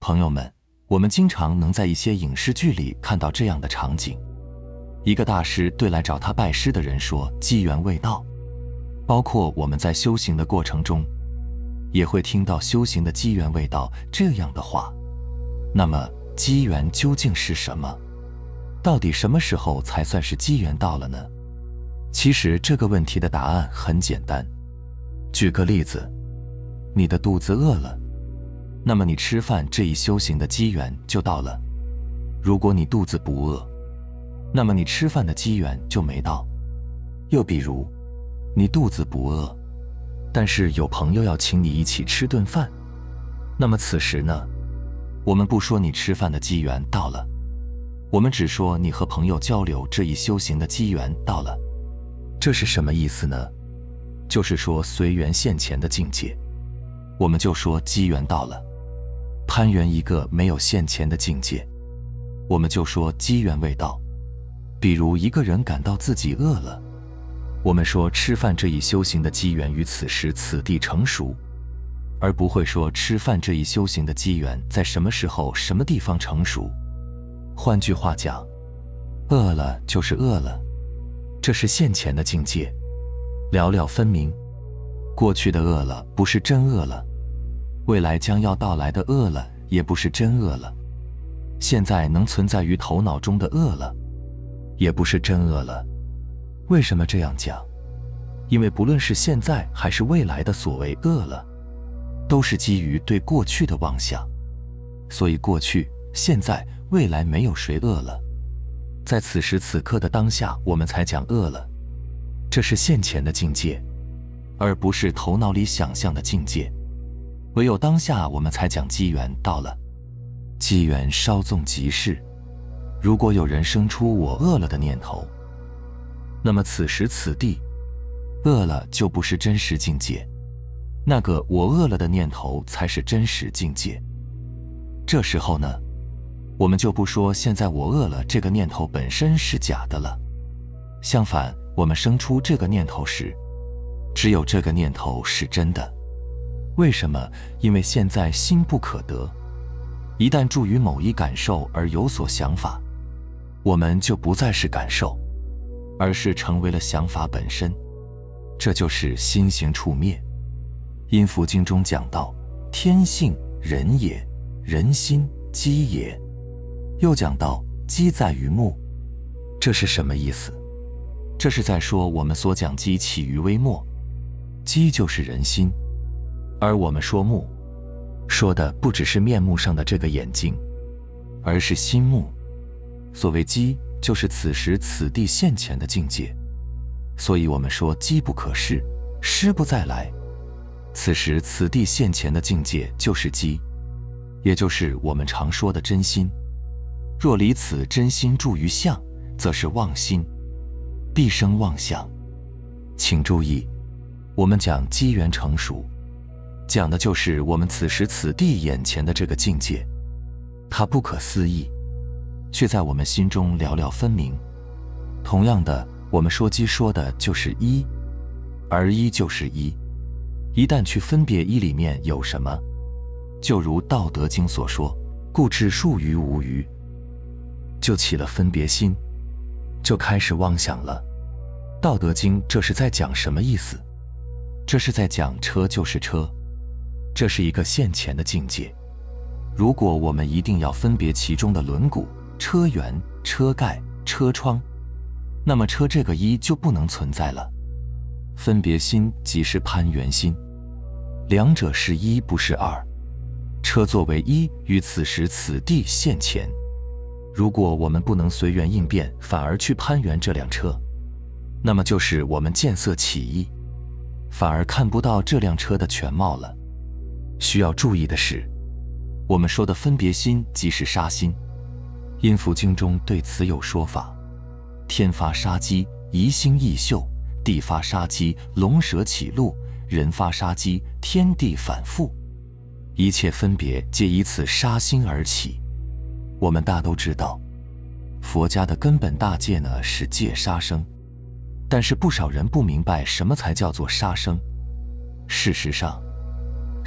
朋友们，我们经常能在一些影视剧里看到这样的场景：一个大师对来找他拜师的人说机缘未到。包括我们在修行的过程中，也会听到修行的机缘未到这样的话。那么机缘究竟是什么？到底什么时候才算是机缘到了呢？其实这个问题的答案很简单。举个例子，你的肚子饿了，那么你吃饭这一修行的机缘就到了。如果你肚子不饿，那么你吃饭的机缘就没到。又比如，你肚子不饿，但是有朋友要请你一起吃顿饭，那么此时呢，我们不说你吃饭的机缘到了，我们只说你和朋友交流这一修行的机缘到了。这是什么意思呢？就是说随缘现前的境界，我们就说机缘到了。攀缘一个没有现前的境界，我们就说机缘未到。比如一个人感到自己饿了，我们说吃饭这一修行的机缘于此时此地成熟，而不会说吃饭这一修行的机缘在什么时候什么地方成熟。换句话讲，饿了就是饿了，这是现前的境界，了了分明。过去的饿了不是真饿了，未来将要到来的饿了也不是真饿了，现在能存在于头脑中的饿了也不是真饿了。为什么这样讲？因为不论是现在还是未来的所谓饿了，都是基于对过去的妄想，所以过去、现在、未来没有谁饿了，在此时此刻的当下我们才讲饿了，这是现前的境界，而不是头脑里想象的境界。唯有当下我们才讲机缘到了。机缘稍纵即逝，如果有人生出我饿了的念头，那么此时此地饿了就不是真实境界，那个我饿了的念头才是真实境界。这时候呢，我们就不说现在我饿了这个念头本身是假的了，相反，我们生出这个念头时，只有这个念头是真的。为什么？因为现在心不可得，一旦住于某一感受而有所想法，我们就不再是感受，而是成为了想法本身，这就是心行处灭。阴符经中讲到，天性人也，人心机也。又讲到机在于目，这是什么意思？这是在说我们所讲机起于微末，机就是人心，而我们说目，说的不只是面目上的这个眼睛，而是心目。所谓机，就是此时此地现前的境界，所以我们说机不可失，失不再来。此时此地现前的境界就是机，也就是我们常说的真心。若离此真心住于相，则是妄心，必生妄想。请注意，我们讲机缘成熟，讲的就是我们此时此地眼前的这个境界，它不可思议，却在我们心中了了分明。同样的，我们说机说的就是一，而一就是一。一旦去分别一里面有什么，就如《道德经》所说，故知数于无余，就起了分别心，就开始妄想了。《道德经》这是在讲什么意思？这是在讲车就是车，这是一个现前的境界。如果我们一定要分别其中的轮毂、车辕、车盖、车窗，那么车这个一就不能存在了。分别心即是攀缘心，两者是一不是二。车作为一于此时此地现前，如果我们不能随缘应变，反而去攀缘这辆车，那么就是我们见色起意，反而看不到这辆车的全貌了。需要注意的是，我们说的分别心即是杀心。阴符经中对此有说法：天发杀机，移星易宿；地发杀机，龙蛇起路；人发杀机，天地反复。一切分别皆以此杀心而起。我们大都知道，佛家的根本大戒呢是戒杀生，但是不少人不明白什么才叫做杀生。事实上，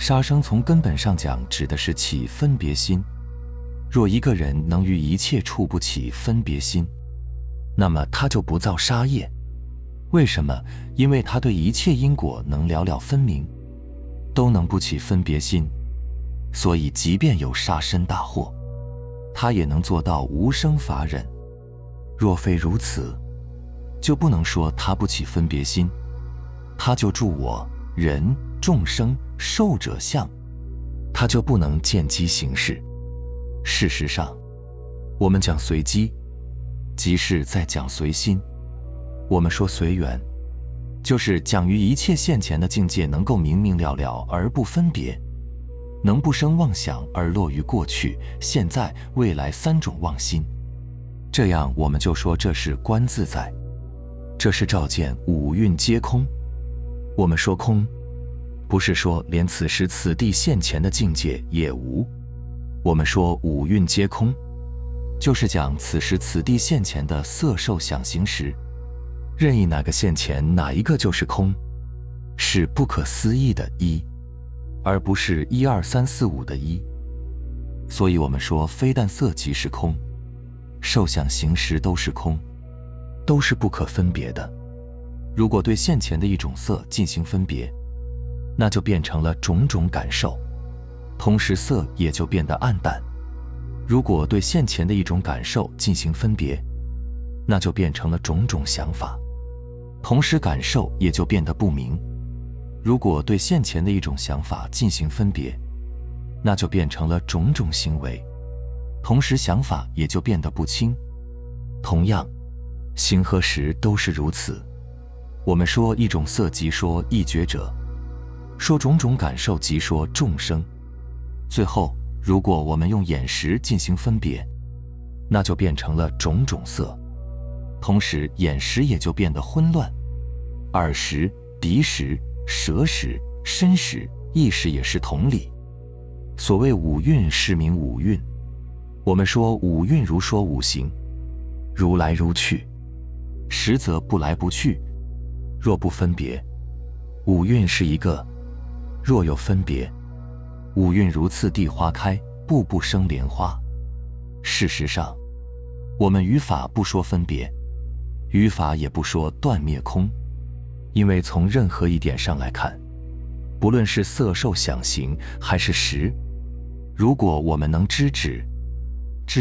杀生从根本上讲指的是起分别心。若一个人能于一切处不起分别心，那么他就不造杀业。为什么？因为他对一切因果能了了分明，都能不起分别心，所以即便有杀身大祸，他也能做到无生法忍。若非如此，就不能说他不起分别心，他就住我、人、众生、寿者相，他就不能见机行事。事实上，我们讲随机，即是在讲随心。我们说随缘，就是讲于一切现前的境界能够明明了了而不分别，能不生妄想而落于过去、现在、未来三种妄心。这样我们就说这是观自在，这是照见五蕴皆空。我们说空，不是说连此时此地现前的境界也无。我们说五蕴皆空，就是讲此时此地现前的色受想行识，任意哪个现前哪一个就是空，是不可思议的一，而不是1、2、3、4、5的一。所以我们说非但色即是空，受想行识都是空，都是不可分别的。如果对现前的一种色进行分别，那就变成了种种感受，同时色也就变得暗淡。如果对现前的一种感受进行分别，那就变成了种种想法，同时感受也就变得不明。如果对现前的一种想法进行分别，那就变成了种种行为，同时想法也就变得不清。同样，行和识都是如此。我们说一种色即说一觉者，说种种感受即说众生。最后，如果我们用眼识进行分别，那就变成了种种色，同时眼识也就变得混乱。耳识、鼻识、舌识、身识、意识也是同理。所谓五蕴是名五蕴，我们说五蕴如说五行，如来如去，实则不来不去。若不分别，五蕴是一个；若有分别，五蕴如次第花开，步步生莲花。事实上，我们语法不说分别，语法也不说断灭空，因为从任何一点上来看，不论是色受想行还是识，如果我们能知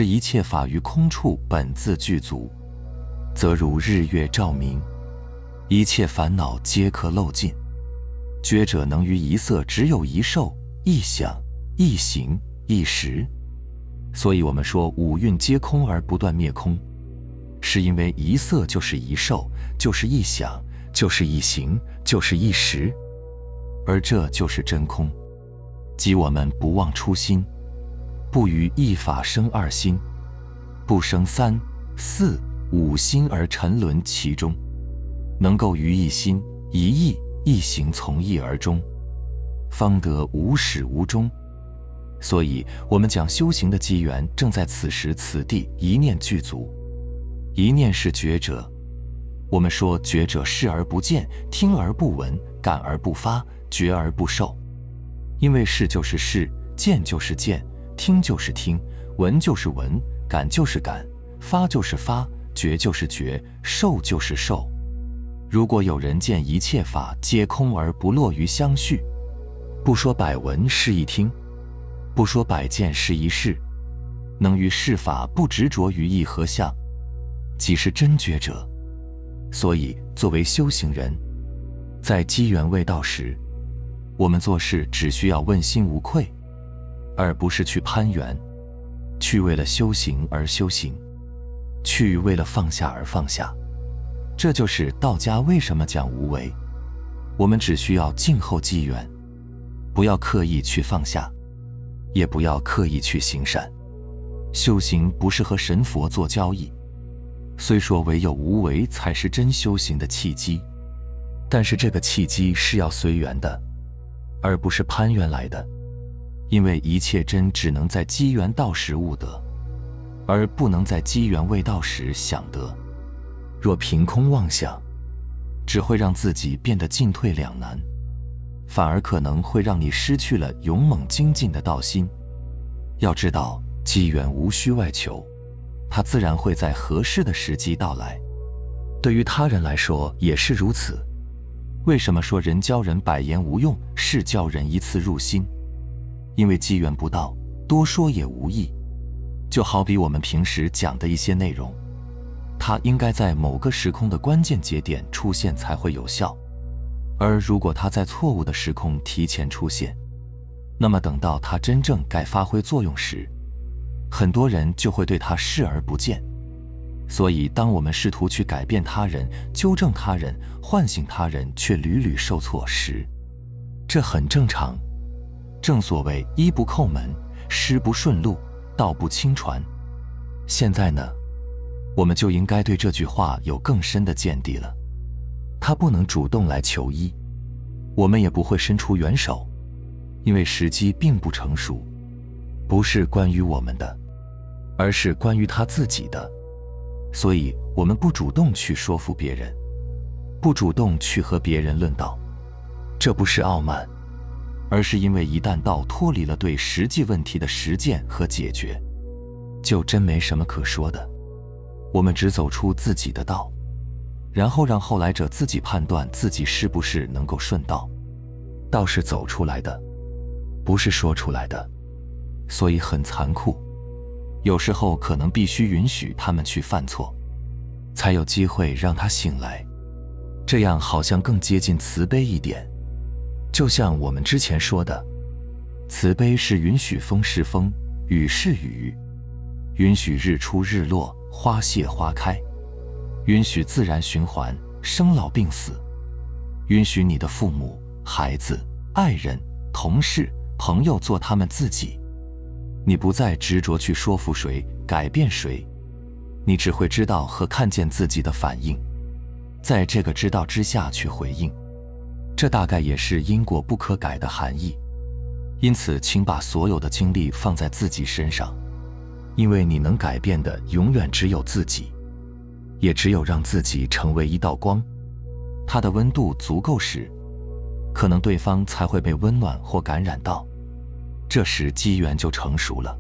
一切法于空处本自具足，则如日月照明，一切烦恼皆可漏尽。觉者能于一色只有一受、一想、一行、一识。所以我们说五蕴皆空而不断灭空，是因为一色就是一受，就是一想，就是一行，就是一识，而这就是真空，即我们不忘初心，不于一法生二心，不生3、4、5心而沉沦其中，能够于一心、一意、一行从一而终，方得无始无终。所以我们讲修行的机缘正在此时此地一念具足。一念是觉者，我们说觉者视而不见，听而不闻，感而不发，觉而不受。因为视就是视，见就是见，听就是听，闻就是闻，感就是感，发就是发，觉就是觉，受就是受。如果有人见一切法皆空而不落于相续，不说百闻是一听，不说百见是一事，能于事法不执着于意和相，即是真觉者。所以作为修行人，在机缘未到时，我们做事只需要问心无愧，而不是去攀缘，去为了修行而修行，去为了放下而放下。这就是道家为什么讲无为。我们只需要静候机缘，不要刻意去放下，也不要刻意去行善。修行不是和神佛做交易，虽说唯有无为才是真修行的契机，但是这个契机是要随缘的，而不是攀缘来的。因为一切真只能在机缘到时悟得，而不能在机缘未到时想得。若凭空妄想，只会让自己变得进退两难，反而可能会让你失去了勇猛精进的道心。要知道，机缘无需外求，它自然会在合适的时机到来。对于他人来说也是如此。为什么说人教人百言无用，事教人一次入心？因为机缘不到，多说也无益。就好比我们平时讲的一些内容，它应该在某个时空的关键节点出现才会有效，而如果它在错误的时空提前出现，那么等到它真正该发挥作用时，很多人就会对它视而不见。所以当我们试图去改变他人、纠正他人、唤醒他人，却屡屡受挫时，这很正常。正所谓衣不叩门，食不顺路，道不轻传。现在呢，我们就应该对这句话有更深的见地了。他不能主动来求医，我们也不会伸出援手，因为时机并不成熟，不是关于我们的，而是关于他自己的。所以我们不主动去说服别人，不主动去和别人论道，这不是傲慢，而是因为一旦道脱离了对实际问题的实践和解决，就真没什么可说的。我们只走出自己的道，然后让后来者自己判断自己是不是能够顺道。道是走出来的，不是说出来的，所以很残酷。有时候可能必须允许他们去犯错，才有机会让他醒来，这样好像更接近慈悲一点。就像我们之前说的，慈悲是允许风是风，雨是雨，允许日出日落，花谢花开，允许自然循环，生老病死，允许你的父母、孩子、爱人、同事、朋友做他们自己。你不再执着去说服谁、改变谁，你只会知道和看见自己的反应，在这个知道之下去回应，这大概也是因果不可改的含义。因此，请把所有的精力放在自己身上，因为你能改变的永远只有自己，也只有让自己成为一道光，它的温度足够时，可能对方才会被温暖或感染到。这时机缘就成熟了，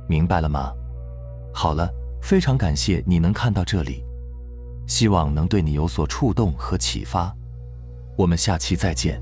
明白了吗？好了，非常感谢你能看到这里，希望能对你有所触动和启发。我们下期再见。